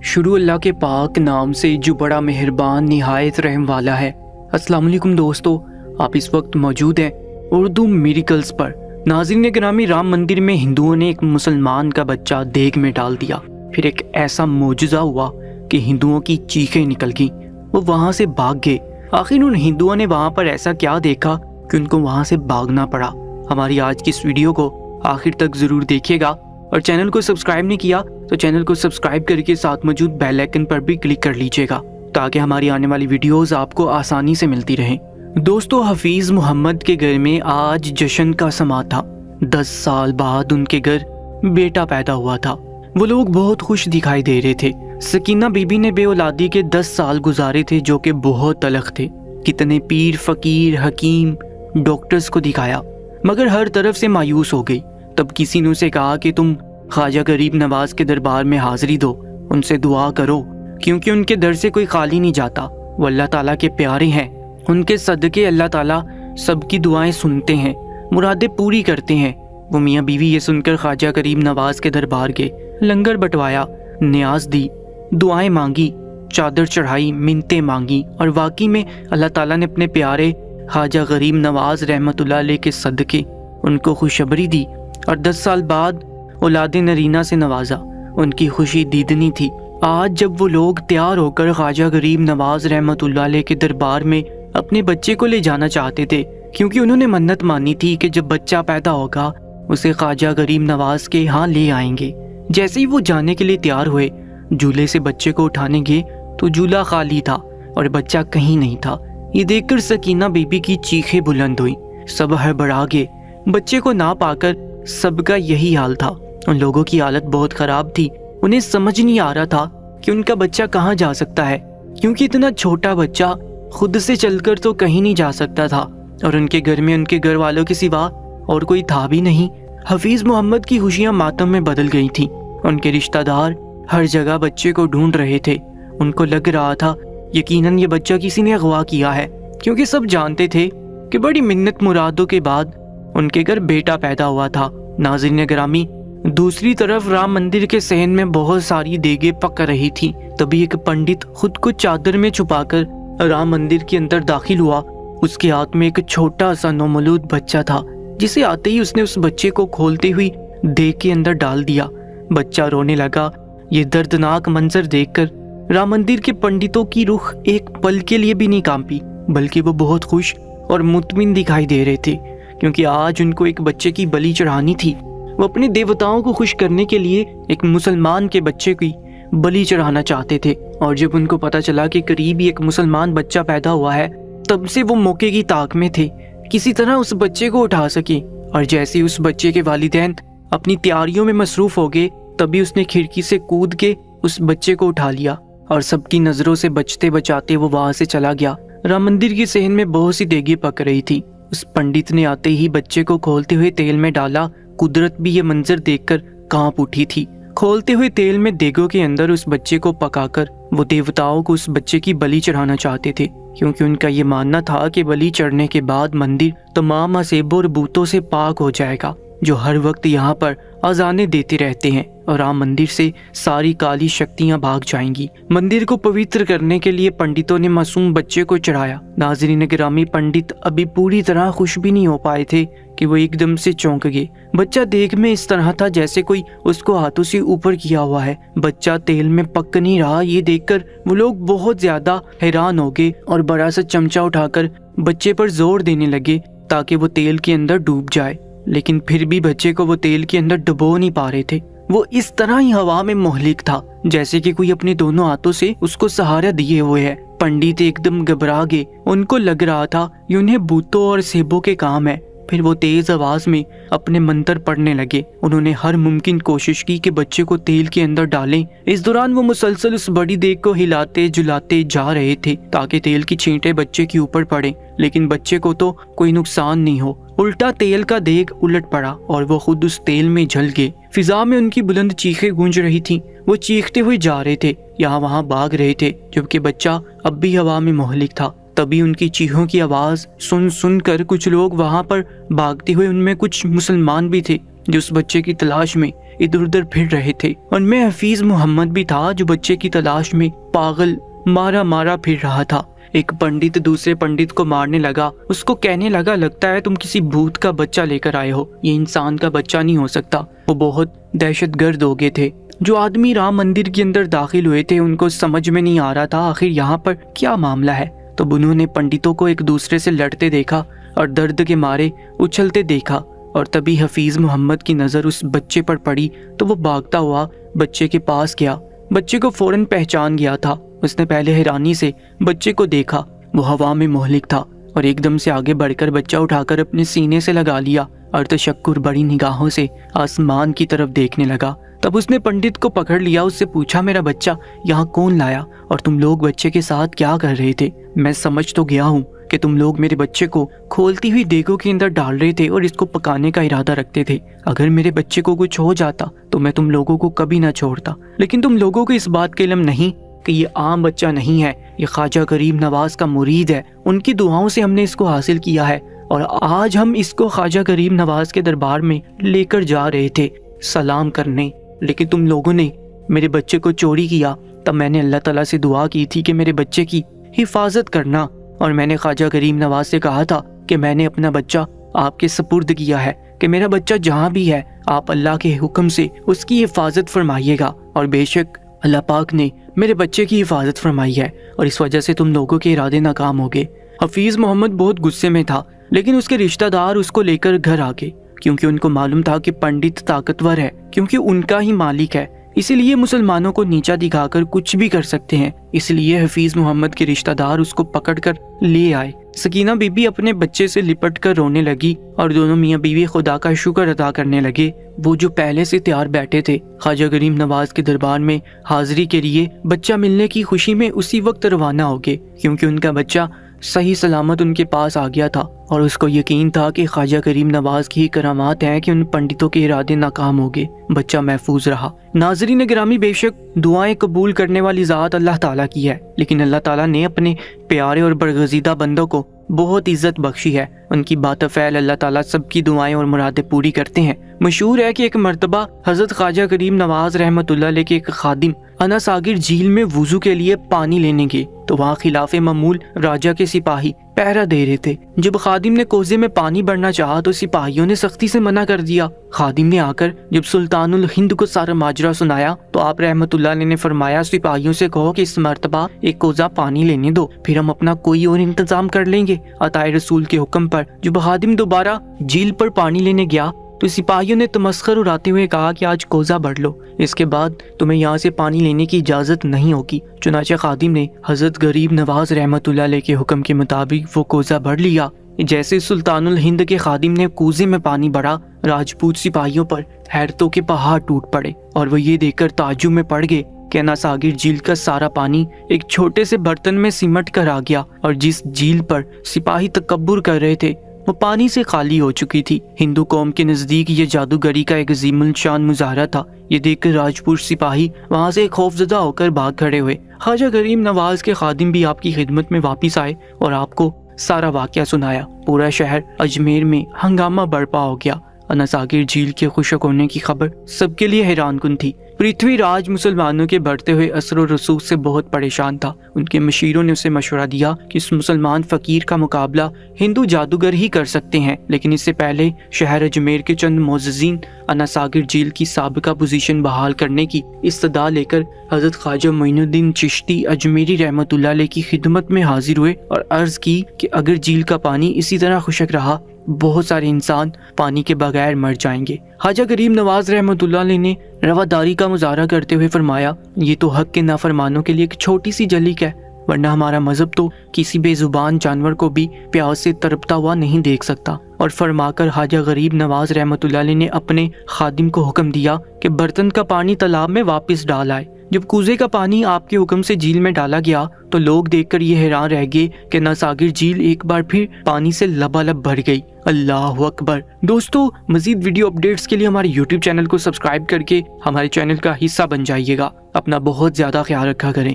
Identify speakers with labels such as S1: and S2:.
S1: शुरू अल्लाह के पाक नाम से जो बड़ा मेहरबान निहायत रहम वाला है। अस्सलाम वालेकुम दोस्तों, आप इस वक्त मौजूद हैं उर्दू मिरेकल्स पर। नाज़रीन गिरामी, राम मंदिर में हिंदुओं ने एक मुसलमान का बच्चा देग में डाल दिया। फिर एक ऐसा मोजज़ा हुआ कि हिंदुओं की चीखें निकल गईं। वो वहाँ से भाग गए। आखिर उन हिंदुओं ने वहाँ पर ऐसा क्या देखा कि उनको वहाँ से भागना पड़ा। हमारी आज की इस वीडियो को आखिर तक ज़रूर देखिएगा और चैनल को सब्सक्राइब नहीं किया तो चैनल को सब्सक्राइब करके साथ मौजूद बेल आइकन पर भी क्लिक कर लीजिएगा ताकि हमारी आने वाली वीडियोस आपको आसानी से मिलती रहें। दोस्तों, हफीज मोहम्मद के घर में आज जश्न का समा था। 10 साल बाद उनके घर बेटा पैदा हुआ था। वो लोग बहुत खुश दिखाई दे रहे थे। सकीना बीबी ने बेऔलादी के 10 साल गुजारे थे जो कि बहुत तलख थे। कितने पीर, फकीर, हकीम, डॉक्टर्स को दिखाया मगर हर तरफ से मायूस हो गई। तब किसी ने उसे कहा कि तुम ख्वाजा गरीब नवाज के दरबार में हाजिरी दो, उनसे दुआ करो क्योंकि उनके दर से कोई खाली नहीं जाता। वो अल्लाह ताला के प्यारे हैं। उनके सदके अल्लाह ताला सबकी दुआएं सुनते हैं, मुरादें पूरी करते हैं। वो मियाँ बीवी ये सुनकर ख्वाजा गरीब नवाज के दरबार गए। लंगर बंटवाया, न्याज दी, दुआएं मांगी, चादर चढ़ाई, मिन्नतें मांगी और वाकई में अल्लाह ताला ने अपने प्यारे ख्वाजा गरीब नवाज रहमतुल्लाह अलैह के सदके उनको खुशखबरी दी और 10 साल बाद औलाद नरीना से नवाजा। उनकी खुशी दीदनी थी। आज जब वो लोग तैयार होकर ख्वाजा गरीब नवाज रहमतुल्लाह अलैह के दरबार में अपने बच्चे को ले जाना चाहते थे क्योंकि उन्होंने मन्नत मानी थी कि जब बच्चा पैदा होगा उसे ख्वाजा गरीब नवाज के यहाँ ले आएंगे। जैसे ही वो जाने के लिए तैयार हुए, झूले से बच्चे को उठाने गए तो झूला खाली था और बच्चा कहीं नहीं था। ये देखकर सकीना बीबी की चीखें बुलंद हुई। सब हड़बड़ा गए। बच्चे को ना पाकर सबका यही हाल था। उन लोगों की हालत बहुत खराब थी। उन्हें समझ नहीं आ रहा था कि उनका बच्चा कहाँ जा सकता है क्योंकि इतना छोटा बच्चा खुद से चलकर तो कहीं नहीं जा सकता था और उनके घर में उनके घर वालों के सिवा और कोई था भी नहीं। हफीज मोहम्मद की खुशियां मातम में बदल गई थी। उनके रिश्तेदार हर जगह बच्चे को ढूंढ रहे थे। उनको लग रहा था यकीनन ये बच्चा किसी ने अगवा किया है क्योंकि सब जानते थे कि बड़ी मिन्नत मुरादों के बाद उनके घर बेटा पैदा हुआ था। नाज़रीन गिरामी, दूसरी तरफ राम मंदिर के सहन में बहुत सारी देगे पक रही थी। तभी एक पंडित खुद को चादर में छुपाकर राम मंदिर के अंदर दाखिल हुआ। उसके हाथ में एक छोटा सा नौमौलूद बच्चा था जिसे आते ही उसने उस बच्चे को खोलते हुए देग के अंदर डाल दिया। बच्चा रोने लगा। ये दर्दनाक मंजर देखकर राम मंदिर के पंडितों की रूह एक पल के लिए भी नहीं कांपी, बल्कि वो बहुत खुश और मुतमिन दिखाई दे रहे थे क्योंकि आज उनको एक बच्चे की बलि चढ़ानी थी। वो अपने देवताओं को खुश करने के लिए एक मुसलमान के बच्चे की बलि चढ़ाना चाहते थे और जब उनको पता चला कि करीब ही एक मुसलमान बच्चा पैदा हुआ है, तब से वो मौके की ताक में थे, किसी तरह उस बच्चे को उठा सके। और जैसे ही उस बच्चे के वालिदैन अपनी तैयारियों में मसरूफ हो गए, तभी उसने खिड़की से कूद के उस बच्चे को उठा लिया और सबकी नजरों से बचते बचाते वो वहां से चला गया। राम मंदिर के सहन में बहुत सी देगे पक रही थी। उस पंडित ने आते ही बच्चे को खोलते हुए तेल में डाला। कुदरत भी ये मंजर देखकर कांप उठी थी। खोलते हुए तेल में देगों के अंदर उस बच्चे को पकाकर वो देवताओं को उस बच्चे की बलि चढ़ाना चाहते थे क्योंकि उनका ये मानना था कि बलि चढ़ने के बाद मंदिर तमाम असेबों और बूतों से पाक हो जाएगा जो हर वक्त यहाँ पर अजाने देते रहते हैं और राम मंदिर से सारी काली शक्तियाँ भाग जाएंगी। मंदिर को पवित्र करने के लिए पंडितों ने मासूम बच्चे को चढ़ाया। नाज़रीन गिरामी, पंडित अभी पूरी तरह खुश भी नहीं हो पाए थे कि वो एकदम से चौंक गए। बच्चा देख में इस तरह था जैसे कोई उसको हाथों से ऊपर किया हुआ है। बच्चा तेल में पक नहीं रहा। ये देखकर वो लोग बहुत ज्यादा हैरान हो गए और बड़ा सा चमचा उठाकर बच्चे पर जोर देने लगे ताकि वो तेल के अंदर डूब जाए, लेकिन फिर भी बच्चे को वो तेल के अंदर डुबो नहीं पा रहे थे। वो इस तरह ही हवा में मोहलिक था जैसे कि कोई अपने दोनों हाथों से उसको सहारा दिए हुए है। पंडित एकदम घबरा गए। उनको लग रहा था ये उन्हें भूतों और सेबों के काम है। फिर वो तेज आवाज में अपने मंत्र पढ़ने लगे। उन्होंने हर मुमकिन कोशिश की कि बच्चे को तेल के अंदर डालें। इस दौरान वो मुसलसल उस बड़ी देग को हिलाते झुलाते जा रहे थे ताकि तेल की छींटें बच्चे के ऊपर पड़े, लेकिन बच्चे को तो कोई नुकसान नहीं हो। उल्टा तेल का देग उलट पड़ा और वो खुद उस तेल में जल गए। फिजा में उनकी बुलंद चीखें गूंज रही थीं। वो चीखते हुए जा रहे थे, यहाँ वहाँ भाग रहे थे, जबकि बच्चा अब भी हवा में मोहलिक था। तभी उनकी चीखों की आवाज सुन कर कुछ लोग वहां पर भागते हुए, उनमें कुछ मुसलमान भी थे जो उस बच्चे की तलाश में इधर उधर फिर रहे थे। उनमें हफीज मोहम्मद भी था जो बच्चे की तलाश में पागल मारा मारा फिर रहा था। एक पंडित दूसरे पंडित को मारने लगा, उसको कहने लगा, लगता है तुम किसी भूत का बच्चा लेकर आए हो, ये इंसान का बच्चा नहीं हो सकता। वो बहुत दहशतगर्द हो गए थे। जो आदमी राम मंदिर के अंदर दाखिल हुए थे उनको समझ में नहीं आ रहा था आखिर यहाँ पर क्या मामला है। तो उन्होंने पंडितों को एक दूसरे से लड़ते देखा और दर्द के मारे उछलते देखा, और तभी हफीज मोहम्मद की नज़र उस बच्चे पर पड़ी तो वो भागता हुआ बच्चे के पास गया। बच्चे को फौरन पहचान गया था। उसने पहले हैरानी से बच्चे को देखा, वो हवा में मोहलिक था और एकदम से आगे बढ़कर बच्चा उठाकर अपने सीने से लगा लिया और तशक्कुर बड़ी निगाहों से आसमान की तरफ देखने लगा। तब उसने पंडित को पकड़ लिया, उससे पूछा, मेरा बच्चा यहाँ कौन लाया और तुम लोग बच्चे के साथ क्या कर रहे थे? मैं समझ तो गया हूँ कि तुम लोग मेरे बच्चे को खोलती हुई देगों के अंदर डाल रहे थे और इसको पकाने का इरादा रखते थे। अगर मेरे बच्चे को कुछ हो जाता तो मैं तुम लोगों को कभी ना छोड़ता, लेकिन तुम लोगों को इस बात का इल्म नहीं कि ये आम बच्चा नहीं है, ये ख्वाजा गरीब नवाज का मुरीद है। उनकी दुआओं से हमने इसको हासिल किया है और आज हम इसको ख्वाजा गरीब नवाज के दरबार में लेकर जा रहे थे सलाम करने, लेकिन तुम लोगों ने मेरे बच्चे को चोरी किया। तब मैंने अल्लाह ताला से दुआ की थी कि मेरे बच्चे की हिफाजत करना, और मैंने ख्वाजा गरीब नवाज से कहा था कि मैंने अपना बच्चा आपके सपुर्द किया है कि मेरा बच्चा जहाँ भी है आप अल्लाह के हुक्म से उसकी हिफाजत फरमाइएगा, और बेशक अल्लाह पाक ने मेरे बच्चे की हिफाजत फरमाई है और इस वजह से तुम लोगों के इरादे नाकाम हो गए। हफीज मोहम्मद बहुत गुस्से में था, लेकिन उसके रिश्तेदार उसको लेकर घर आ गए क्योंकि उनको मालूम था कि पंडित ताकतवर है, क्योंकि उनका ही मालिक है, इसीलिए मुसलमानों को नीचा दिखाकर कुछ भी कर सकते हैं। इसलिए हफीज मोहम्मद के रिश्तेदार उसको पकड़कर ले आए। सकीना बीबी अपने बच्चे से लिपट कर रोने लगी और दोनों मियाँ बीवी खुदा का शुक्र अदा करने लगे। वो जो पहले से तैयार बैठे थे ख्वाजा गरीब नवाज के दरबार में हाजिरी के लिए, बच्चा मिलने की खुशी में उसी वक्त रवाना हो गए, क्योंकि उनका बच्चा सही सलामत उनके पास आ गया था और उसको यकीन था कि ख्वाजा करीम नवाज की करामात है कि उन पंडितों के इरादे नाकाम हो गए, बच्चा महफूज रहा। नाज़रीन गिरामी, बेशक दुआएं कबूल करने वाली ज़ात अल्लाह ताला की है, लेकिन अल्लाह ताला ने अपने प्यारे और बरगज़ीदा बंदों को बहुत इज्जत बख्शी है। उनकी बातफ़ैल अल्लाह ताला सबकी दुआएं और मुरादें पूरी करते हैं। मशहूर है कि एक मर्तबा हज़रत ख्वाजा करीम नवाज रहमतुल्लाह अलैह के एक खादिम अनासागिर झील में वुजू के लिए पानी लेने गए तो वहाँ खिलाफे मामूल राजा के सिपाही पहरा दे रहे थे। जब खादिम ने कोजे में पानी भरना चाहा तो सिपाहियों ने सख्ती से मना कर दिया। खादिम ने आकर जब सुल्तानुल हिंद को सारा माजरा सुनाया तो आप रहमतुल्लाह अलैह ने फरमाया, सिपाहियों से कहो कि इस मर्तबा एक कोजा पानी लेने दो, फिर हम अपना कोई और इंतजाम कर लेंगे। अताए रसूल के हुक्म पर जब खादिम दोबारा झील पर पानी लेने गया तो सिपाहियों ने तमस्खर उड़ाते हुए कहा कि आज कोजा भर लो, इसके बाद तुम्हें यहाँ से पानी लेने की इजाज़त नहीं होगी। चुनाचे खादिम ने हज़रत गरीब नवाज रहमतुल्लाह अलैह के हुक्म के मुताबिक वो कोजा भर लिया। जैसे सुल्तानुल हिंद के खादिम ने कूजे में पानी भरा, राजपूत सिपाहियों पर हैरतों के पहाड़ टूट पड़े और वो ये देखकर ताज्जुब में पड़ गए कि अनासागिर झील का सारा पानी एक छोटे से बर्तन में सिमट कर आ गया और जिस झील पर सिपाही तकब्बुर कर रहे थे वो पानी से खाली हो चुकी थी। हिंदू कौम के नजदीक ये जादूगरी का एक अजीमुल शान मुजाहरा था। ये देखकर राजपूत सिपाही वहाँ से खौफजदा होकर भाग खड़े हुए। ख्वाजा गरीब नवाज के खादिम भी आपकी खिदमत में वापिस आए और आपको सारा वाकया सुनाया। पूरा शहर अजमेर में हंगामा बर्पा हो गया। अनासागिर झील के खुशक होने की खबर सबके लिए हैरानकुन थी। पृथ्वीराज मुसलमानों के बढ़ते हुए असर और रसूख से बहुत परेशान था। उनके मशीरों ने उसे मशवरा दिया कि इस मुसलमान फ़कीर का मुकाबला हिंदू जादूगर ही कर सकते हैं, लेकिन इससे पहले शहर अजमेर के चंद मोअज़्ज़िज़ीन अनासागिर झील की साबिका पोजीशन बहाल करने की इस्तदा लेकर हज़रत ख्वाजा मोइनुद्दीन चिश्ती अजमेरी रहमतुल्लाह अलैह की खिदमत में हाजिर हुए और अर्ज़ की कि अगर झील का पानी इसी तरह खुशक रहा बहुत सारे इंसान पानी के बगैर मर जाएंगे। ख्वाजा गरीब नवाज रहमतुल्लाह अलैह ने रवादारी का मुजाहरा करते हुए फरमाया, ये तो हक के नाफरमानों के लिए एक छोटी सी जलीक है, वरना हमारा मजहब तो किसी बेजुबान जानवर को भी प्यास से तड़पता हुआ नहीं देख सकता। और फरमाकर ख्वाजा गरीब नवाज रहमतुल्लाह अलैह ने अपने खादिम को हुक्म दिया कि बर्तन का पानी तालाब में वापस डाल आए। जब कूजे का पानी आपके हुक्म से झील में डाला गया तो लोग देखकर ये हैरान रह गए कि अनासागिर झील एक बार फिर पानी से लबालब भर गई। अल्लाह अकबर। दोस्तों, मजीद वीडियो अपडेट्स के लिए हमारे YouTube चैनल को सब्सक्राइब करके हमारे चैनल का हिस्सा बन जाइएगा। अपना बहुत ज्यादा ख्याल रखा करें।